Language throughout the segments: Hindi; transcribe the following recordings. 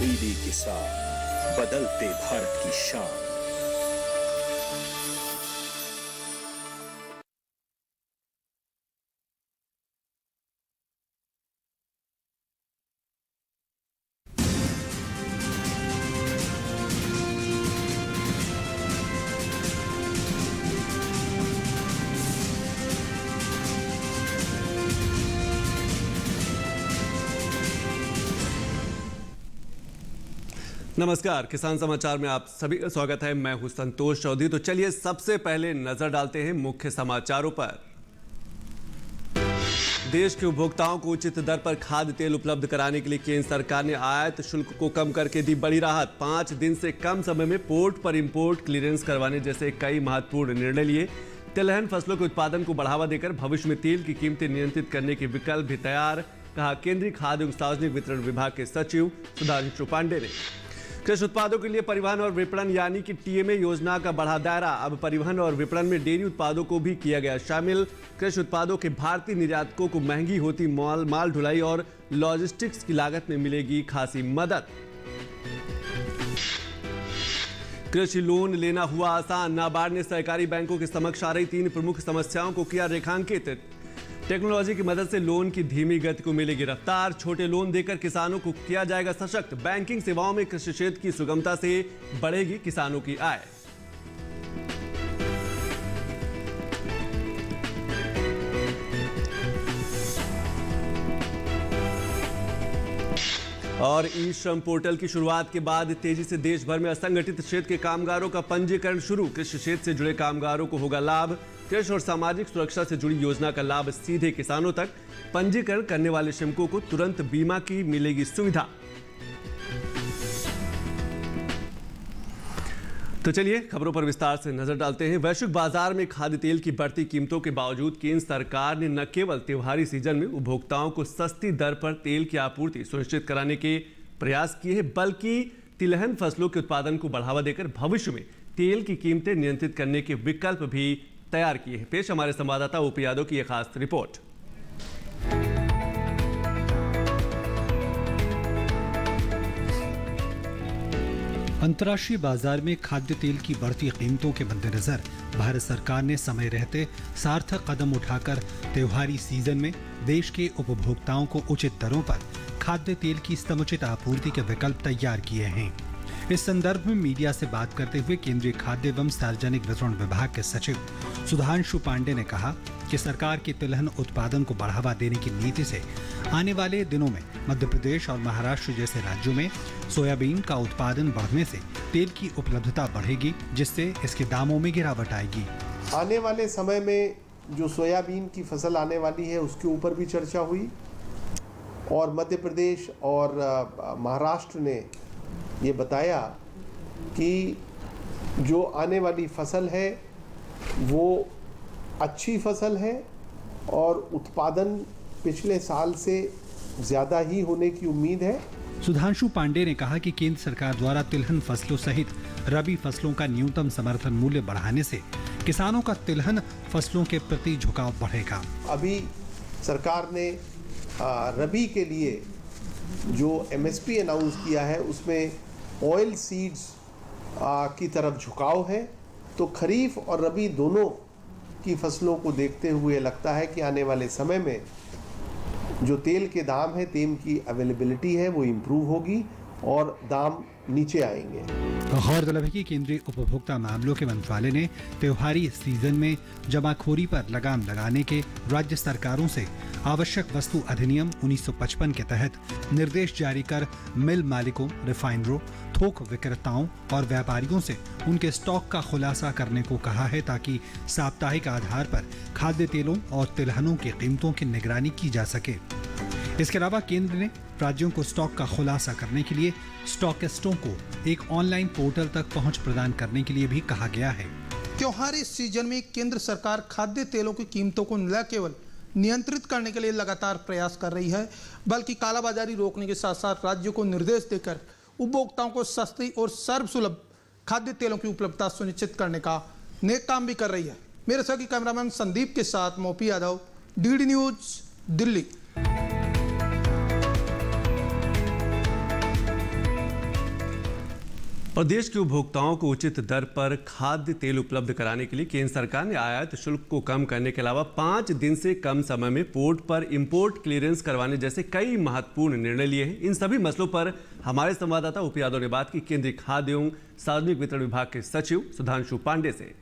डीडी किसान, बदलते भारत की शान। नमस्कार, किसान समाचार में आप सभी का स्वागत है। मैं हूं संतोष चौधरी। तो चलिए सबसे पहले नजर डालते हैं मुख्य समाचारों पर। देश के उपभोक्ताओं को उचित दर पर खाद्य तेल उपलब्ध कराने के लिए केंद्र सरकार ने आयात शुल्क को कम करके दी बड़ी राहत। 5 दिन से कम समय में पोर्ट पर इंपोर्ट क्लियरेंस करवाने जैसे कई महत्वपूर्ण निर्णय लिए। तिलहन फसलों के उत्पादन को बढ़ावा देकर भविष्य में तेल की कीमतें नियंत्रित करने के विकल्प भी तैयार, कहा केंद्रीय खाद्य एवं सार्वजनिक वितरण विभाग के सचिव सुधांशु पांडे ने। कृषि उत्पादों के लिए परिवहन और विपणन यानी कि टीएमए योजना का बढ़ा दायरा। अब परिवहन और विपणन में डेयरी उत्पादों को भी किया गया शामिल। कृषि उत्पादों के भारतीय निर्यातकों को महंगी होती माल ढुलाई और लॉजिस्टिक्स की लागत में मिलेगी खासी मदद। कृषि लोन लेना हुआ आसान। नाबार्ड ने सहकारी बैंकों के समक्ष आ रही 3 प्रमुख समस्याओं को किया रेखांकित। टेक्नोलॉजी की मदद से लोन की धीमी गति को मिलेगी रफ्तार। छोटे लोन देकर किसानों को किया जाएगा सशक्त। बैंकिंग सेवाओं में कृषि क्षेत्र की सुगमता से बढ़ेगी किसानों की आय। और ई श्रम पोर्टल की शुरुआत के बाद तेजी से देश भर में असंगठित क्षेत्र के कामगारों का पंजीकरण शुरू। कृषि क्षेत्र से जुड़े कामगारों को होगा लाभ। कृषि और सामाजिक सुरक्षा से जुड़ी योजना का लाभ सीधे किसानों तक। पंजीकरण करने वाले श्रमिकों को तुरंत बीमा की मिलेगी सुविधा। तो चलिए खबरों पर विस्तार से नजर डालते हैं। वैश्विक बाजार में खाद्य तेल की बढ़ती कीमतों के बावजूद केंद्र सरकार ने न केवल त्योहारी सीजन में उपभोक्ताओं को सस्ती दर पर तेल की आपूर्ति सुनिश्चित कराने के प्रयास किए हैं, बल्कि तिलहन फसलों के उत्पादन को बढ़ावा देकर भविष्य में तेल की कीमतें नियंत्रित करने के विकल्प भी तैयार किए हैं। पेश हमारे संवाददाता ओपी यादव की एक खास रिपोर्ट। अंतर्राष्ट्रीय बाजार में खाद्य तेल की बढ़ती कीमतों के मद्देनजर भारत सरकार ने समय रहते सार्थक कदम उठाकर त्योहारी सीजन में देश के उपभोक्ताओं को उचित दरों पर खाद्य तेल की समुचित आपूर्ति के विकल्प तैयार किए हैं। इस संदर्भ में मीडिया से बात करते हुए केंद्रीय खाद्य एवं सार्वजनिक वितरण विभाग के सचिव सुधांशु पांडे ने कहा कि सरकार की तिलहन उत्पादन को बढ़ावा देने की नीति से आने वाले दिनों में मध्य प्रदेश और महाराष्ट्र जैसे राज्यों में सोयाबीन का उत्पादन बढ़ने से तेल की उपलब्धता बढ़ेगी, जिससे इसके दामों में गिरावट आएगी। आने वाले समय में जो सोयाबीन की फसल आने वाली है उसके ऊपर भी चर्चा हुई और मध्य प्रदेश और महाराष्ट्र ने ये बताया कि जो आने वाली फसल है वो अच्छी फसल है और उत्पादन पिछले साल से ज़्यादा ही होने की उम्मीद है। सुधांशु पांडे ने कहा कि केंद्र सरकार द्वारा तिलहन फसलों सहित रबी फसलों का न्यूनतम समर्थन मूल्य बढ़ाने से किसानों का तिलहन फसलों के प्रति झुकाव बढ़ेगा। अभी सरकार ने रबी के लिए जो एमएसपी अनाउंस किया है उसमें ऑयल सीड्स की तरफ झुकाव है, तो खरीफ और रबी दोनों की फसलों को देखते हुए लगता है कि आने वाले समय में जो तेल के दाम है, तेल की अवेलेबिलिटी है वो इम्प्रूव होगी और दाम नीचे आएंगे। गौरतलब है कि केंद्रीय उपभोक्ता मामलों के मंत्रालय ने त्योहारी सीजन में जमाखोरी पर लगाम लगाने के राज्य सरकारों से आवश्यक वस्तु अधिनियम 1955 के तहत निर्देश जारी कर मिल मालिकों, रिफाइनरों, थोक विक्रेताओं और व्यापारियों से उनके स्टॉक का खुलासा करने को कहा है, ताकि साप्ताहिक आधार पर खाद्य तेलों और तिलहनों की कीमतों की निगरानी की जा सके। इसके अलावा केंद्र ने राज्यों को स्टॉक का खुलासा करने के लिए स्टॉकिस्टों को एक ऑनलाइन पोर्टल तक पहुंच प्रदान करने के लिए भी कहा गया है। त्योहारी सीजन में केंद्र सरकार खाद्य तेलों की कीमतों को न केवल नियंत्रित करने के लिए लगातार प्रयास कर रही है, बल्कि कालाबाजारी रोकने के साथ साथ राज्यों को निर्देश देकर उपभोक्ताओं को सस्ती और सर्वसुलभ खाद्य तेलों की उपलब्धता सुनिश्चित करने का नेक काम भी कर रही है। मेरे सहयोगी कैमरामैन संदीप के साथ मोपी यादव, डीडी न्यूज, दिल्ली। और देश के उपभोक्ताओं को उचित दर पर खाद्य तेल उपलब्ध कराने के लिए केंद्र सरकार ने आयात शुल्क को कम करने के अलावा 5 दिन से कम समय में पोर्ट पर इंपोर्ट क्लियरेंस करवाने जैसे कई महत्वपूर्ण निर्णय लिए हैं। इन सभी मसलों पर हमारे संवाददाता ओपी यादव ने बात की केंद्रीय खाद्य एवं सार्वजनिक वितरण विभाग के सचिव सुधांशु पांडे से।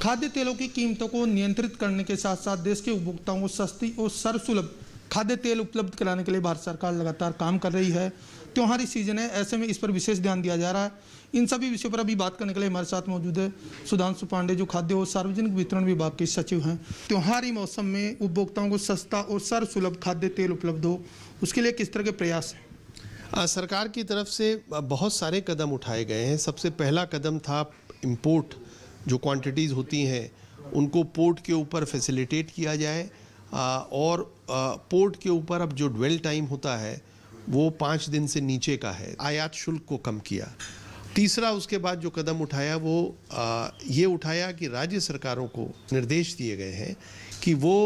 खाद्य तेलों की कीमतों को नियंत्रित करने के साथ साथ देश के उपभोक्ताओं को सस्ती और सर्वसुलभ खाद्य तेल उपलब्ध कराने के लिए भारत सरकार लगातार काम कर रही है। त्योहारी सीजन है, ऐसे में इस पर विशेष ध्यान दिया जा रहा है। इन सभी विषयों पर अभी बात करने के लिए हमारे साथ मौजूद है सुधांशु पांडे, जो खाद्य और सार्वजनिक वितरण विभाग के सचिव हैं। त्योहारी मौसम में उपभोक्ताओं को सस्ता और सर्वसुलभ खाद्य तेल उपलब्ध हो, उसके लिए किस तरह के प्रयास हैं? सरकार की तरफ से बहुत सारे कदम उठाए गए हैं। सबसे पहला कदम था इंपोर्ट, जो क्वांटिटीज़ होती हैं उनको पोर्ट के ऊपर फैसिलिटेट किया जाए और पोर्ट के ऊपर अब जो ड्वेल टाइम होता है वो 5 दिन से नीचे का है। आयात शुल्क को कम किया। तीसरा उसके बाद जो कदम उठाया वो ये उठाया कि राज्य सरकारों को निर्देश दिए गए हैं कि वो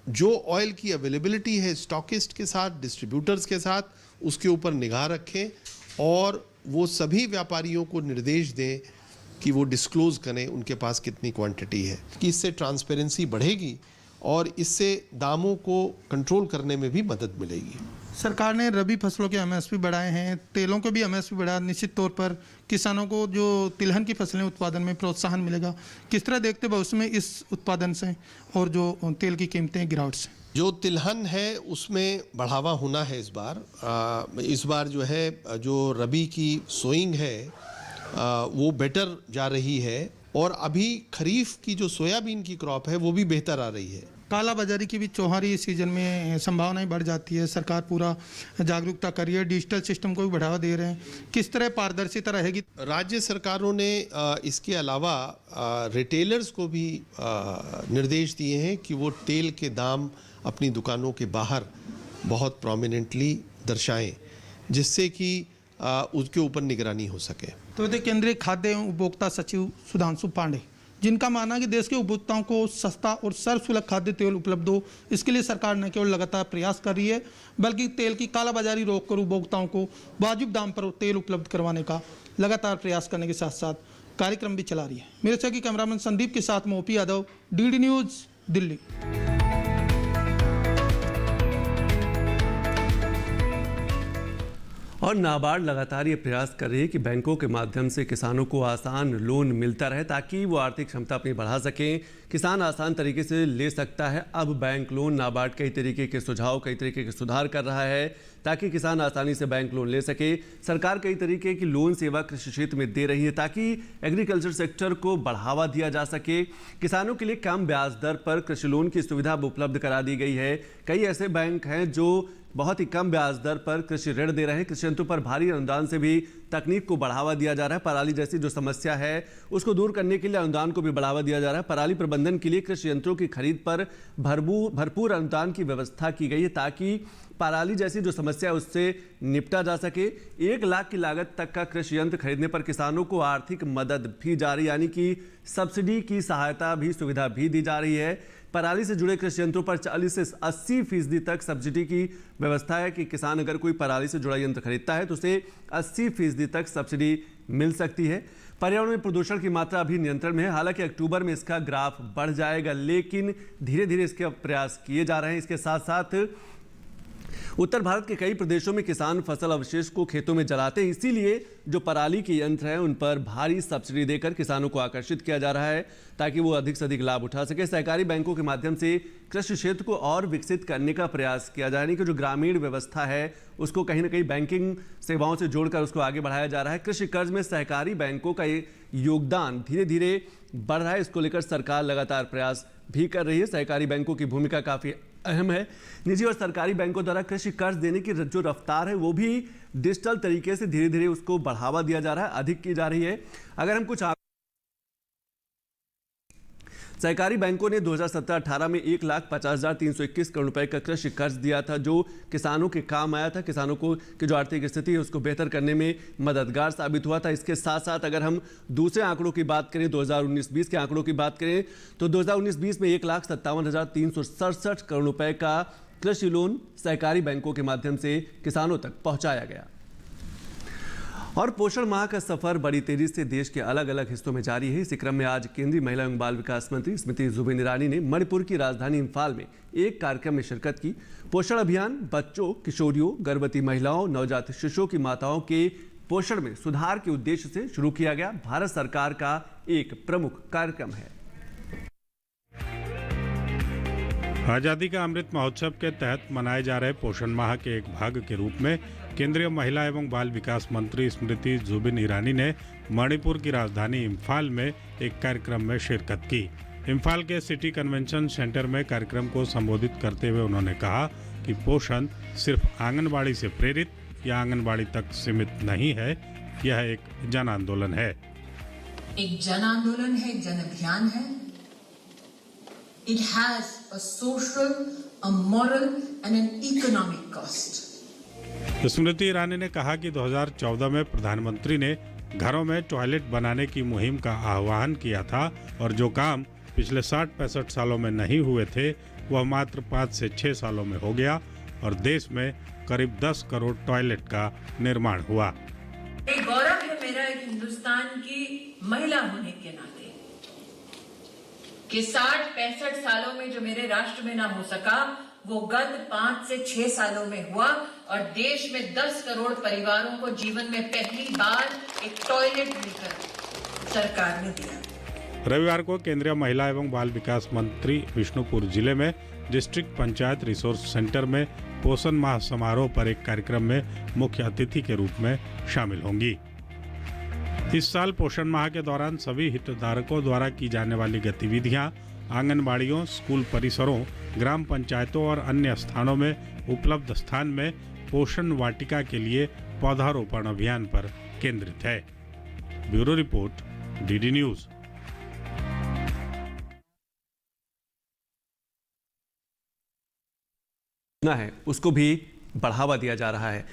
जो ऑयल की अवेलेबिलिटी है स्टॉकिस्ट के साथ, डिस्ट्रीब्यूटर्स के साथ, उसके ऊपर निगाह रखें और वो सभी व्यापारियों को निर्देश दें कि वो डिस्क्लोज करें उनके पास कितनी क्वांटिटी है, कि इससे ट्रांसपेरेंसी बढ़ेगी और इससे दामों को कंट्रोल करने में भी मदद मिलेगी। सरकार ने रबी फसलों के एमएसपी बढ़ाए हैं, तेलों के भी एमएसपी बढ़ाया। निश्चित तौर पर किसानों को जो तिलहन की फसलें उत्पादन में प्रोत्साहन मिलेगा। किस तरह देखते भविष्य में इस उत्पादन से और जो तेल की कीमतें गिरावट से? जो तिलहन है उसमें बढ़ावा होना है इस बार जो है जो रबी की सोइंग है वो बेटर जा रही है और अभी खरीफ की जो सोयाबीन की क्रॉप है वो भी बेहतर आ रही है। काला बाजारी की भी त्योहारी सीजन में संभावनाएं बढ़ जाती है। सरकार पूरा जागरूकता कर रही है, डिजिटल सिस्टम को भी बढ़ावा दे रहे हैं। किस तरह पारदर्शिता रहेगी? राज्य सरकारों ने इसके अलावा रिटेलर्स को भी निर्देश दिए हैं कि वो तेल के दाम अपनी दुकानों के बाहर बहुत प्रोमिनेंटली दर्शाएं, जिससे कि उसके ऊपर निगरानी हो सके। तो ये केंद्रीय खाद्य एवं उपभोक्ता सचिव सुधांशु पांडे, जिनका मानना है कि देश के उपभोक्ताओं को सस्ता और सर्वसुलभ खाद्य तेल उपलब्ध हो, इसके लिए सरकार न केवल लगातार प्रयास कर रही है बल्कि तेल की कालाबाजारी रोककर उपभोक्ताओं को वाजिब दाम पर तेल उपलब्ध करवाने का लगातार प्रयास करने के साथ साथ कार्यक्रम भी चला रही है। मेरे सहयोगी कैमरामैन संदीप के साथ मैं OP Yadav, DD news, Delhi. और नाबार्ड लगातार ये प्रयास कर रही है कि बैंकों के माध्यम से किसानों को आसान लोन मिलता रहे ताकि वो आर्थिक क्षमता अपनी बढ़ा सकें। किसान आसान तरीके से ले सकता है। अब बैंक लोन नाबार्ड कई तरीके के सुझाव, कई तरीके के सुधार कर रहा है ताकि किसान आसानी से बैंक लोन ले सके। सरकार कई तरीके की लोन सेवा कृषि क्षेत्र में दे रही है ताकि एग्रीकल्चर सेक्टर को बढ़ावा दिया जा सके। किसानों के लिए कम ब्याज दर पर कृषि लोन की सुविधा उपलब्ध करा दी गई है। कई ऐसे बैंक हैं जो बहुत ही कम ब्याज दर पर कृषि ऋण दे रहे हैं। कृषि यंत्रों पर भारी अनुदान से भी तकनीक को बढ़ावा दिया जा रहा है। पराली जैसी जो समस्या है उसको दूर करने के लिए अनुदान को भी बढ़ावा दिया जा रहा है। पराली प्रबंधन के लिए कृषि यंत्रों की खरीद पर भरपूर अनुदान की व्यवस्था की गई है ताकि पराली जैसी जो समस्या है उससे निपटा जा सके। 1 लाख की लागत तक का कृषि यंत्र खरीदने पर किसानों को आर्थिक मदद भी जारी, यानी कि सब्सिडी की सहायता भी, सुविधा भी दी जा रही है। पराली से जुड़े कृषि यंत्रों पर 40 से 80% तक सब्सिडी की व्यवस्था है कि किसान अगर कोई पराली से जुड़ा यंत्र खरीदता है तो उसे 80% तक सब्सिडी मिल सकती है। पर्यावरण में प्रदूषण की मात्रा अभी नियंत्रण में है। हालांकि अक्टूबर में इसका ग्राफ बढ़ जाएगा, लेकिन धीरे धीरे इसके प्रयास किए जा रहे हैं। इसके साथ साथ उत्तर भारत के कई प्रदेशों में किसान फसल अवशेष को खेतों में जलाते हैं, इसीलिए जो पराली के यंत्र हैं उन पर भारी सब्सिडी देकर किसानों को आकर्षित किया जा रहा है ताकि वो अधिक से अधिक लाभ उठा सके। सहकारी बैंकों के माध्यम से कृषि क्षेत्र को और विकसित करने का प्रयास किया जा रहा है कि जो ग्रामीण व्यवस्था है उसको कहीं ना कहीं बैंकिंग सेवाओं से जोड़कर उसको आगे बढ़ाया जा रहा है। कृषि कर्ज में सहकारी बैंकों का योगदान धीरे धीरे बढ़ रहा है। इसको लेकर सरकार लगातार प्रयास भी कर रही है। सहकारी बैंकों की भूमिका काफ़ी अहम है। निजी और सरकारी बैंकों द्वारा कृषि कर्ज देने की जो रफ्तार है वो भी डिजिटल तरीके से धीरे धीरे उसको बढ़ावा दिया जा रहा है, अधिक की जा रही है। अगर हम कुछ सहकारी बैंकों ने 2017-18 में 1,50,321 करोड़ रुपए का कृषि कर्ज दिया था, जो किसानों के काम आया था। किसानों को की जो आर्थिक स्थिति है उसको बेहतर करने में मददगार साबित हुआ था। इसके साथ साथ अगर हम दूसरे आंकड़ों की बात करें, 2019-20 के आंकड़ों की बात करें, तो 2019-20 में 1,57,367 करोड़ रुपए का कृषि लोन सहकारी बैंकों के माध्यम से किसानों तक पहुंचाया गया। और पोषण माह का सफर बड़ी तेजी से देश के अलग अलग हिस्सों में जारी है। इसी क्रम में आज केंद्रीय महिला एवं बाल विकास मंत्री स्मृति जुबिन ईरानी ने मणिपुर की राजधानी इम्फाल में एक कार्यक्रम में शिरकत की। पोषण अभियान बच्चों, किशोरियों, गर्भवती महिलाओं, नवजात शिशुओं की माताओं के पोषण में सुधार के उद्देश्य से शुरू किया गया भारत सरकार का एक प्रमुख कार्यक्रम है। आजादी का अमृत महोत्सव के तहत मनाए जा रहे पोषण माह के एक भाग के रूप में केंद्रीय महिला एवं बाल विकास मंत्री स्मृति जुबिन ईरानी ने मणिपुर की राजधानी इम्फाल में एक कार्यक्रम में शिरकत की। इम्फाल के सिटी कन्वेंशन सेंटर में कार्यक्रम को संबोधित करते हुए उन्होंने कहा कि पोषण सिर्फ आंगनबाड़ी से प्रेरित या आंगनबाड़ी तक सीमित नहीं है, यह एक जन आंदोलन है। एक जन आंदोलन है, जन अभियान है। It has a social, a moral and an economic cost. Smriti Irani ने कहा कि 2014 में प्रधानमंत्री ने घरों में टॉयलेट बनाने की मुहिम का आह्वान किया था और जो काम पिछले 60-65 सालों में नहीं हुए थे वह मात्र 5 से 6 सालों में हो गया और देश में करीब 10 करोड़ टॉयलेट का निर्माण हुआ। एक गौरव है मेरा एक हिंदुस्तान की महिला होने के नाते कि 60-65 सालों में जो मेरे राष्ट्र में ना हो सका वो गत 5 से 6 सालों में हुआ और देश में 10 करोड़ परिवारों को जीवन में पहली बार एक टॉयलेट मिलकर सरकार ने दिया। रविवार को केंद्रीय महिला एवं बाल विकास मंत्री विष्णुपुर जिले में डिस्ट्रिक्ट पंचायत रिसोर्स सेंटर में पोषण माह समारोह पर एक कार्यक्रम में मुख्य अतिथि के रूप में शामिल होंगी। इस साल पोषण माह के दौरान सभी हितधारकों द्वारा की जाने वाली गतिविधियां आंगनबाड़ियों, स्कूल परिसरों, ग्राम पंचायतों और अन्य स्थानों में उपलब्ध स्थान में पोषण वाटिका के लिए पौधारोपण अभियान पर केंद्रित है। Bureau report, DD news. है उसको भी बढ़ावा दिया जा रहा है।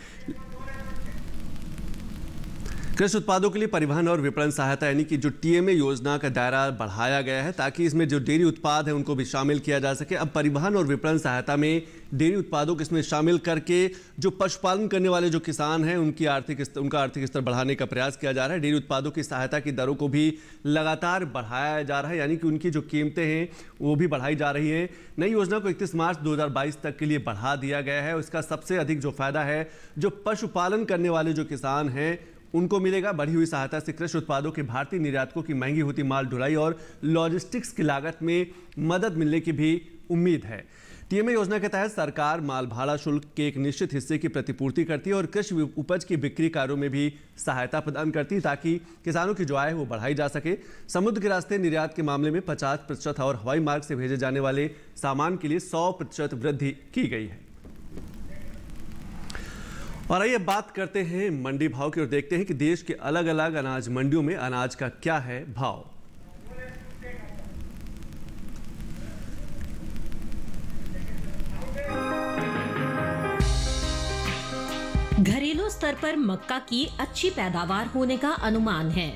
कृषि उत्पादों के लिए परिवहन और विपणन सहायता यानी कि जो टीएमए योजना का दायरा बढ़ाया गया है ताकि इसमें जो डेयरी उत्पाद है उनको भी शामिल किया जा सके। अब परिवहन और विपणन सहायता में डेयरी उत्पादों को इसमें शामिल करके जो पशुपालन करने वाले जो किसान हैं उनका आर्थिक स्तर बढ़ाने का प्रयास किया जा रहा है। डेयरी उत्पादों की सहायता की दरों को भी लगातार बढ़ाया जा रहा है, यानी कि उनकी जो कीमतें हैं वो भी बढ़ाई जा रही हैं। नई योजना को 31 मार्च 2022 तक के लिए बढ़ा दिया गया है। इसका सबसे अधिक जो फायदा है जो पशुपालन करने वाले जो किसान हैं उनको मिलेगा। बढ़ी हुई सहायता से कृषि उत्पादों के भारतीय निर्यातकों की महंगी होती माल ढुलाई और लॉजिस्टिक्स की लागत में मदद मिलने की भी उम्मीद है। टीएमए योजना के तहत सरकार माल भाड़ा शुल्क के एक निश्चित हिस्से की प्रतिपूर्ति करती है और कृषि उपज की बिक्री कार्यों में भी सहायता प्रदान करती है ताकि किसानों की जो आय वो बढ़ाई जा सके। समुद्र के रास्ते निर्यात के मामले में 50% और हवाई मार्ग से भेजे जाने वाले सामान के लिए 100% वृद्धि की गई है। और आइए बात करते हैं मंडी भाव की और देखते हैं कि देश के अलग अलग अनाज मंडियों में अनाज का क्या है भाव। घरेलू स्तर पर मक्का की अच्छी पैदावार होने का अनुमान है।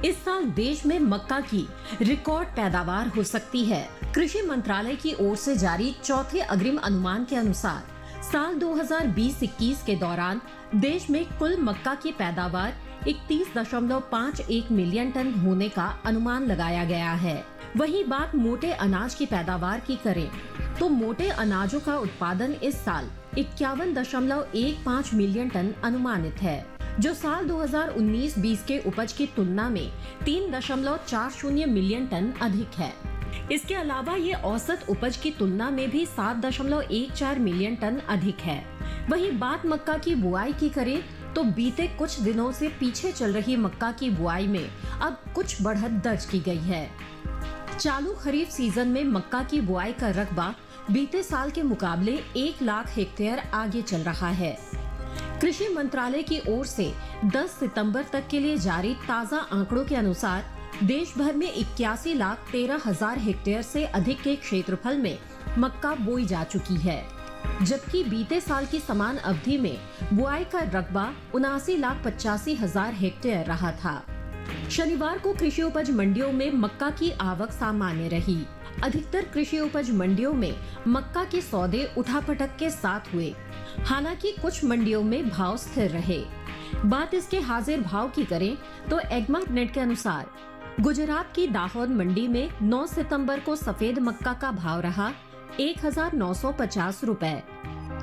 इस साल देश में मक्का की रिकॉर्ड पैदावार हो सकती है। कृषि मंत्रालय की ओर से जारी चौथे अग्रिम अनुमान के अनुसार साल 2020-21 के दौरान देश में कुल मक्का की पैदावार 31.51 मिलियन टन होने का अनुमान लगाया गया है। वहीं बात मोटे अनाज की पैदावार की करें तो मोटे अनाजों का उत्पादन इस साल 51.15 मिलियन टन अनुमानित है, जो साल 2019-20 के उपज की तुलना में 3.40 मिलियन टन अधिक है। इसके अलावा ये औसत उपज की तुलना में भी 7.14 मिलियन टन अधिक है। वहीं बात मक्का की बुआई की करें तो बीते कुछ दिनों से पीछे चल रही मक्का की बुआई में अब कुछ बढ़त दर्ज की गई है। चालू खरीफ सीजन में मक्का की बुआई का रकबा बीते साल के मुकाबले 1 लाख हेक्टेयर आगे चल रहा है। कृषि मंत्रालय की ओर से 10 सितंबर तक के लिए जारी ताजा आंकड़ों के अनुसार देश भर में 81,13,000 हेक्टेयर से अधिक के क्षेत्रफल में मक्का बोई जा चुकी है, जबकि बीते साल की समान अवधि में बुआई का रकबा 79,85,000 हेक्टेयर रहा था। शनिवार को कृषि उपज मंडियों में मक्का की आवक सामान्य रही। अधिकतर कृषि उपज मंडियों में मक्का के सौदे उठापटक के साथ हुए, हालांकि कुछ मंडियों में भाव स्थिर रहे। बात इसके हाजिर भाव की करें तो एग्मार्क नेट के अनुसार गुजरात की दाहोद मंडी में 9 सितंबर को सफेद मक्का का भाव रहा 1,950 रुपए।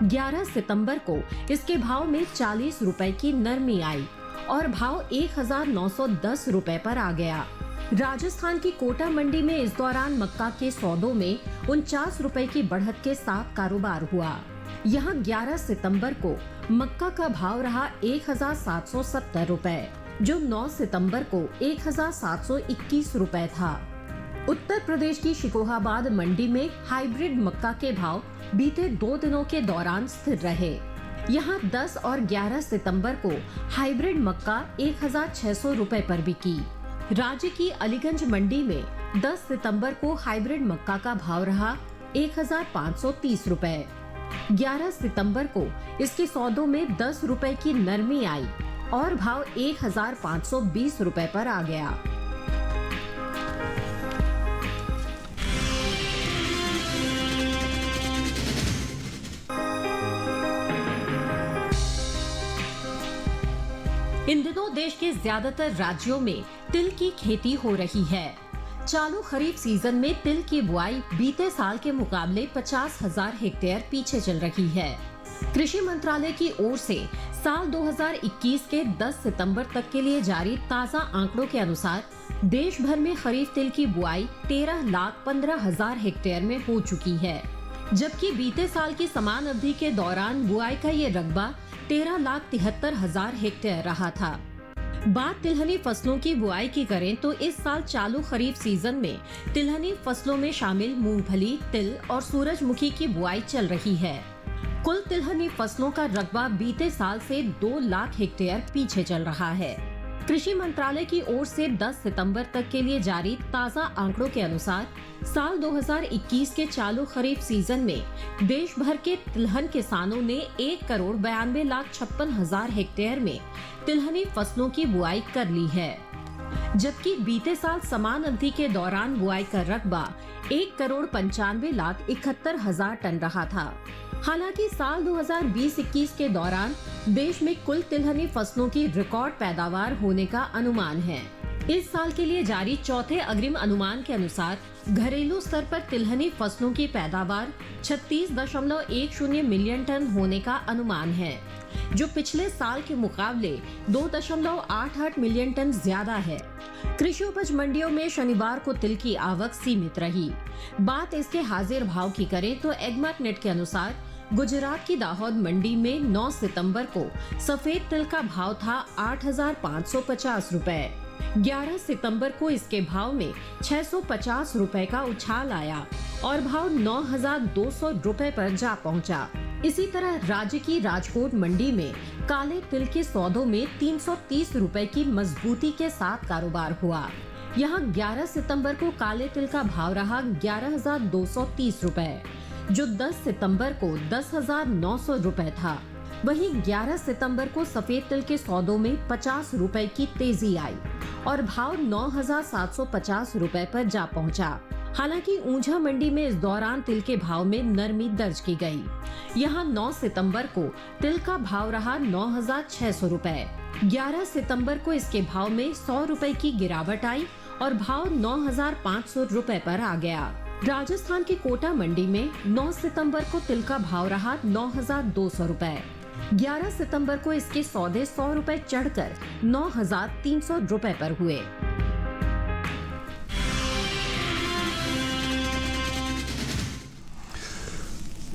11 सितंबर को इसके भाव में 40 रुपए की नरमी आई और भाव 1,910 रुपए पर आ गया। राजस्थान की कोटा मंडी में इस दौरान मक्का के सौदों में 49 रुपए की बढ़त के साथ कारोबार हुआ। यहाँ 11 सितंबर को मक्का का भाव रहा 1,770 रुपए, जो 9 सितंबर को 1,721 रुपए था। उत्तर प्रदेश की शिकोहाबाद मंडी में हाइब्रिड मक्का के भाव बीते 2 दिनों के दौरान स्थिर रहे। यहाँ 10 और 11 सितंबर को हाइब्रिड मक्का 1,600 रुपए पर बिकी। राज्य की अलीगंज मंडी में 10 सितंबर को हाइब्रिड मक्का का भाव रहा 1,530 रुपए। 11 सितंबर को इसके सौदों में 10 रुपए की नरमी आई और भाव 1,520 रुपए पर आ गया। इन दिनों देश के ज्यादातर राज्यों में तिल की खेती हो रही है। चालू खरीफ सीजन में तिल की बुआई बीते साल के मुकाबले 50,000 हेक्टेयर पीछे चल रही है। कृषि मंत्रालय की ओर से साल 2021 के 10 सितंबर तक के लिए जारी ताज़ा आंकड़ों के अनुसार देश भर में खरीफ तिल की बुआई 13,15,000 हेक्टेयर में हो चुकी है, जबकि बीते साल की समान अवधि के दौरान बुआई का ये रकबा 13,73,000 हेक्टेयर रहा था। बात तिलहनी फसलों की बुआई की करें तो इस साल चालू खरीफ सीजन में तिलहनी फसलों में शामिल मूंगफली, तिल और सूरजमुखी की बुआई चल रही है। कुल तिलहनी फसलों का रकबा बीते साल से 2 लाख हेक्टेयर पीछे चल रहा है। कृषि मंत्रालय की ओर से 10 सितंबर तक के लिए जारी ताज़ा आंकड़ों के अनुसार साल 2021 के चालू खरीफ सीजन में देश भर के तिलहन किसानों ने 1,92,56,000 हेक्टेयर में तिलहनी फसलों की बुआई कर ली है, जबकि बीते साल समान अवधि के दौरान बुआई का रकबा 1,95,71,000 टन रहा था। हालांकि साल 2020-21 के दौरान देश में कुल तिलहनी फसलों की रिकॉर्ड पैदावार होने का अनुमान है। इस साल के लिए जारी चौथे अग्रिम अनुमान के अनुसार घरेलू स्तर पर तिलहनी फसलों की पैदावार 36.10 मिलियन टन होने का अनुमान है, जो पिछले साल के मुकाबले 2.88 मिलियन टन ज्यादा है। कृषि उपज मंडियों में शनिवार को तिल की आवक सीमित रही। बात इसके हाजिर भाव की करें तो एग्मार्क नेट के अनुसार गुजरात की दाहोद मंडी में 9 सितंबर को सफेद तिल का भाव था 8,550 रुपए। 11 सितंबर को इसके भाव में 650 रुपए का उछाल आया और भाव 9,200 रुपए पर जा पहुंचा। इसी तरह राज्य की राजकोट मंडी में काले तिल के सौदों में 330 रुपए की मजबूती के साथ कारोबार हुआ। यहाँ 11 सितंबर को काले तिल का भाव रहा 11,230 रुपए, जो 10 सितंबर को 10,900 रुपए था। वहीं 11 सितंबर को सफेद तिल के सौदों में 50 रुपए की तेजी आई और भाव 9,750 रुपए पर जा पहुंचा। हालांकि ऊंझा मंडी में इस दौरान तिल के भाव में नरमी दर्ज की गई। यहां 9 सितंबर को तिल का भाव रहा 9,600 रुपए। 11 सितंबर को इसके भाव में 100 रुपए की गिरावट आई और भाव 9,500 रुपए पर आ गया। राजस्थान की कोटा मंडी में 9 सितंबर को तिल का भाव रहा 9,200 रुपए। 11 सितंबर को इसके सौदे 100 रुपए चढ़कर 9,300 रुपए पर हुए।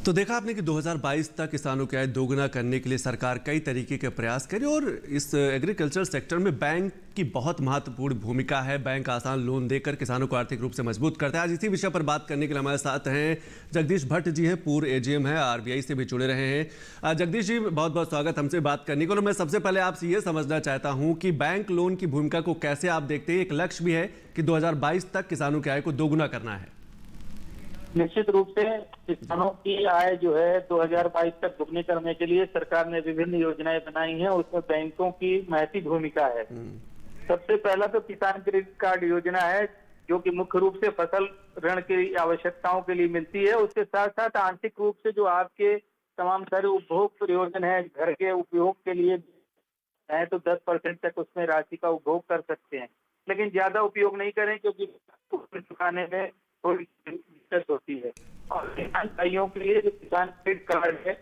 तो देखा आपने कि 2022 तक किसानों की आय दोगुना करने के लिए सरकार कई तरीके के प्रयास करे और इस एग्रीकल्चर सेक्टर में बैंक की बहुत महत्वपूर्ण भूमिका है। बैंक आसान लोन देकर किसानों को आर्थिक रूप से मजबूत करता है। आज इसी विषय पर बात करने के लिए हमारे साथ हैं जगदीश भट्ट जी हैं, पूर्व एजीएम है, आरबीआई से भी जुड़े रहे हैं। जगदीश जी, बहुत बहुत स्वागत हमसे बात करने को। मैं सबसे पहले आपसे ये समझना चाहता हूँ कि बैंक लोन की भूमिका को कैसे आप देखते हैं। एक लक्ष्य भी है कि 2022 तक किसानों की आय को दोगुना करना है। निश्चित रूप से किसानों की आय जो है 2022 तक दुगनी करने के लिए सरकार ने विभिन्न योजनाएं बनाई हैं, उसमें बैंकों की महती भूमिका है। सबसे पहला तो किसान क्रेडिट कार्ड योजना है, जो कि मुख्य रूप से फसल ऋण की आवश्यकताओं के लिए मिलती है। उसके साथ साथ आंशिक रूप से जो आपके तमाम सारे उपभोग प्रयोजन है, घर के उपयोग के लिए है, तो 10% तक उसमें राशि का उपभोग कर सकते हैं, लेकिन ज्यादा उपयोग नहीं करें क्योंकि चुकाने में थोड़ी दिक्कत होती है। और किसान भाइयों के लिए जो किसान क्रेडिट कार्ड है,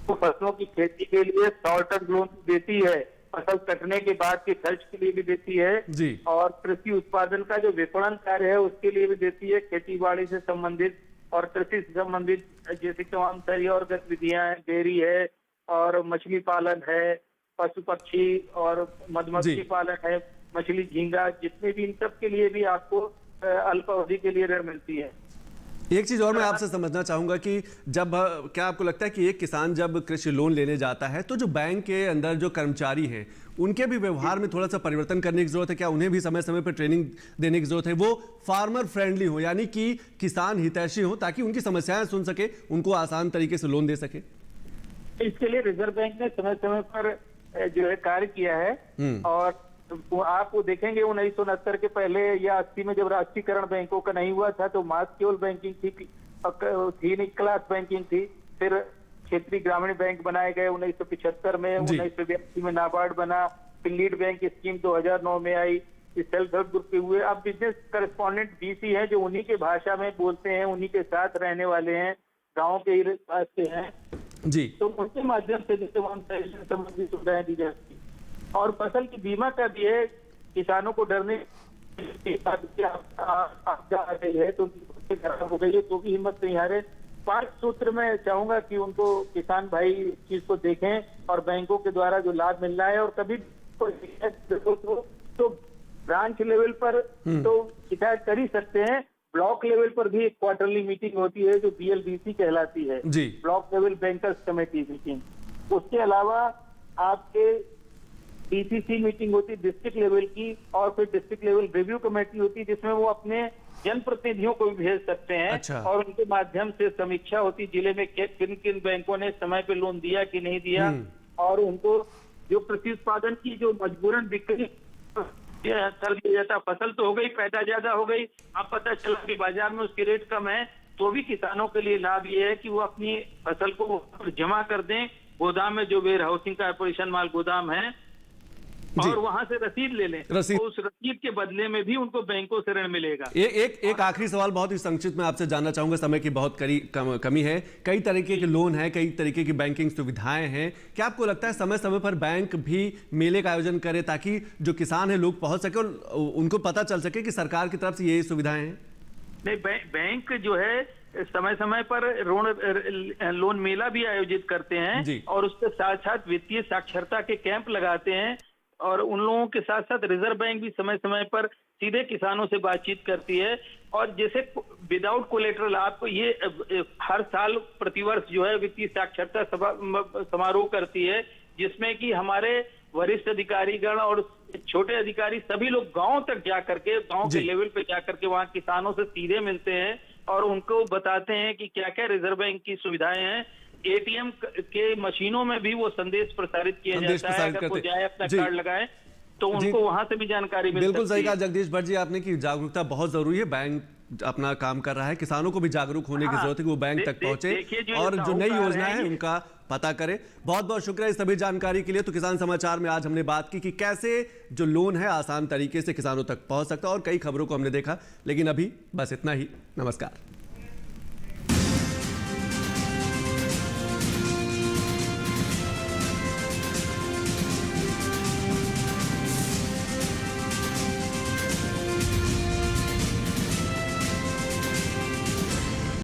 तो फसलों की खेती के लिए शॉर्ट टर्म लोन देती है, फसल कटने के बाद के खर्च के लिए भी देती है जी। और कृषि उत्पादन का जो विपणन कार्य है उसके लिए भी देती है। खेती बाड़ी से संबंधित और कृषि से संबंधित जैसे तमाम सारी और गतिविधियां हैं, डेयरी है और मछली पालन है, पशु पक्षी और मधुमक्खी पालन है, मछली झींगा, जितने भी, इन सब के लिए भी आपको अल्प अवधि के लिए ऋण मिलती है। एक चीज और मैं आपसे समझना चाहूंगा कि जब क्या आपको लगता है कि एक किसान जब कृषि लोन लेने जाता है तो जो बैंक के अंदर जो कर्मचारी हैं उनके भी व्यवहार में थोड़ा सा परिवर्तन करने की जरूरत है? क्या उन्हें भी समय समय पर ट्रेनिंग देने की जरूरत है? वो फार्मर फ्रेंडली हो, यानी कि किसान हितैषी हो, ताकि उनकी समस्याएं सुन सके, उनको आसान तरीके से लोन दे सके। इसके लिए रिजर्व बैंक ने समय समय पर जो है कार्य किया है। और आप वो देखेंगे 1969 के पहले या 80 में जब राष्ट्रीयकरण बैंकों का नहीं हुआ था तो मास केवल बैंकिंग थी नहीं, क्लास बैंकिंग थी। फिर क्षेत्रीय ग्रामीण बैंक बनाए गए 1975 में, 1982 में नाबार्ड बना, फिर लीड बैंक स्कीम 2009 में आई, सेल्फ हेल्प ग्रुप के हुए। अब बिजनेस करस्पॉन्डेंट बीसी है जो उन्हीं के भाषा में बोलते हैं, उन्हीं के साथ रहने वाले हैं, गाँव के ही पास के हैं जी, तो उनके माध्यम से संबंधित सुविधाएं दी जाती है। और फसल की बीमा का भी है, किसानों को डरने आपदा आ गई है तो खराब हो गई है तो भी हिम्मत नहीं हारे। 5 सूत्र में चाहूंगा कि उनको किसान भाई इस चीज को देखें और बैंकों के द्वारा जो लाभ मिल रहा है, और कभी तो ब्रांच लेवल पर तो शिकायत कर ही सकते हैं। ब्लॉक लेवल पर भी एक क्वार्टरली मीटिंग होती है जो BLBC कहलाती है, block level bankers committee meeting. उसके अलावा आपके DCC मीटिंग होती है डिस्ट्रिक्ट लेवल की, और फिर डिस्ट्रिक्ट लेवल रिव्यू कमेटी होती है जिसमें वो अपने जनप्रतिनिधियों को भी भेज सकते हैं और उनके माध्यम से समीक्षा होती जिले में किन किन बैंकों ने समय पे लोन दिया कि नहीं दिया, और उनको जो कृषि उत्पादन की जो मजबूरन बिक्री कर दिया जाता, फसल तो हो गई, पैदा ज्यादा हो गई, अब पता चला कि बाजार में उसके रेट कम है, तो भी किसानों के लिए लाभ ये है कि वो अपनी फसल को जमा कर दें गोदाम में, जो वेयर हाउसिंग कारपोरेशन माल गोदाम है, और वहां से रसीद ले लें। तो उस रसीद के बदले में भी उनको बैंकों से ऋण मिलेगा। एक आखिरी सवाल बहुत ही संक्षिप्त में आपसे जानना चाहूंगा, समय की बहुत कमी है। कई तरीके के लोन है, कई तरीके की बैंकिंग सुविधाएं हैं। क्या आपको लगता है समय समय पर बैंक भी मेले का आयोजन करे ताकि जो किसान है लोग पहुंच सके और उनको पता चल सके कि सरकार की तरफ से ये सुविधाएं हैं? नहीं, बैंक जो है समय समय पर लोन मेला भी आयोजित करते हैं और उसके साथ साथ वित्तीय साक्षरता के कैंप लगाते हैं, और उन लोगों के साथ साथ रिजर्व बैंक भी समय समय पर सीधे किसानों से बातचीत करती है। और जैसे विदाउट कोलेटरल आपको ये हर साल प्रतिवर्ष जो है वित्तीय साक्षरता समारोह करती है, जिसमें कि हमारे वरिष्ठ अधिकारीगण और छोटे अधिकारी सभी लोग गांव तक जा करके, गांव के लेवल पे जा करके वहां किसानों से सीधे मिलते हैं और उनको बताते हैं कि क्या क्या रिजर्व बैंक की सुविधाएं हैं। ATM के मशीनों में भी वो संदेश प्रसारित किया जाता है, अगर वो जाए अपना कार्ड लगाए तो उनको वहां से भी जानकारी मिल सकती है। बिल्कुल सही कहा जगदीश भट्ट जी आपने कि जागरूकता बहुत जरूरी है। बैंक अपना काम कर रहा है, किसानों को भी जागरूक होने की जरूरत है कि वो बैंक तक पहुंचे और जो नई योजना है उनका पता करें। बहुत बहुत शुक्रिया इस सभी जानकारी के लिए। तो किसान समाचार में आज हमने बात की कि कैसे जो लोन है आसान तरीके से किसानों तक पहुंच सकता है, और कई खबरों को हमने देखा। लेकिन अभी बस इतना ही। नमस्कार।